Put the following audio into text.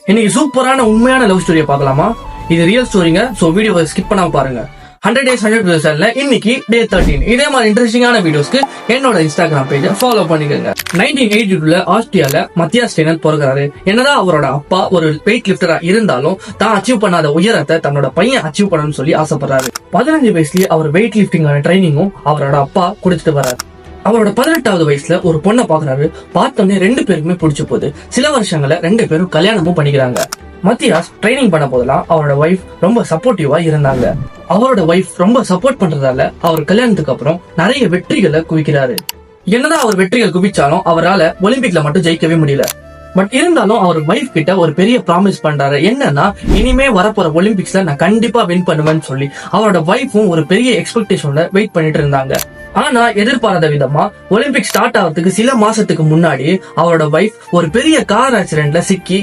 இன்னைக்கு சூப்பரான உண்மையான லவ் ஸ்டோரியை பார்க்கலாமா? இது ரியல் ஸ்டோரிங்க. சோ வீடியோவை ஸ்கிப் பண்ணாம பாருங்க. 100 days 100 ரிசல்ட்ல இன்னைக்கு டே 13. இதே மாதிரி இன்ட்ரெஸ்டிங்கான வீடியோஸ்க்கு என்னோட இன்ஸ்டாகிராம் பேஜை ஃபாலோ பண்ணிக்கோங்க. 1982 ஆஸ்திரியால மத்தியாஸ் ஸ்டெய்னர் பிறகுறாரு. என்னதான் அவரோட அப்பா ஒரு வெயிட் லிப்டரா இருந்தாலும் தான் அச்சீவ் பண்ணாத உயரத்தை தன்னோட பையன் அச்சீவ் பண்ணணும்னு சொல்லி ஆசைப்படுறாரு. 15 வயசுலயே அவர் வெயிட் லிப்டிங்கான ட்ரைனிங்கும் அவரோட அப்பா கொடுத்துட்டு வர்றாரு. அவரோட 18வது வயசுல ஒரு பொண்ணை பாக்குறாரு. பார்த்தோன்னே 2 பேருக்குமே பிடிச்ச போது சில வருஷங்கள 2 பேரும் கல்யாணமும் பண்ணிக்கிறாங்க. மத்தியாஸ் ட்ரைனிங் பண்ண போதெல்லாம் அவரோட ஒய்ஃப் ரொம்ப சப்போர்ட்டிவா இருந்தாங்க. அவரோட ஒய்ஃப் ரொம்ப சப்போர்ட் பண்றதால அவர் கல்யாணத்துக்கு அப்புறம் நிறைய வெற்றிகளை குவிக்கிறாரு. என்னதான் அவர் வெற்றிகள் குவிச்சாலும் அவரால் ஒலிம்பிக்ல மட்டும் ஜெயிக்கவே முடியல. பட் இருந்தாலும் அவர் ஒய்ஃப் கிட்ட ஒரு பெரிய ப்ராமிஸ் பண்றாரு. என்னன்னா, இனிமே வரப்போற ஒலிம்பிக்ஸ்ல நான் கண்டிப்பா வின் பண்ணுவேன்னு சொல்லி அவரோட ஒய்ஃபும் ஒரு பெரிய எக்ஸ்பெக்டேஷன்ல வெயிட் பண்ணிட்டு இருந்தாங்க. ஆனா எதிர்பாராத விதமா ஒலிம்பிக் ஸ்டார்ட் ஆகிறதுக்கு சில மாசத்துக்கு முன்னாடி அவரோட ஒய்ஃப் ஒரு பெரிய கார் ஆக்சிடென்ட்ல சிக்கி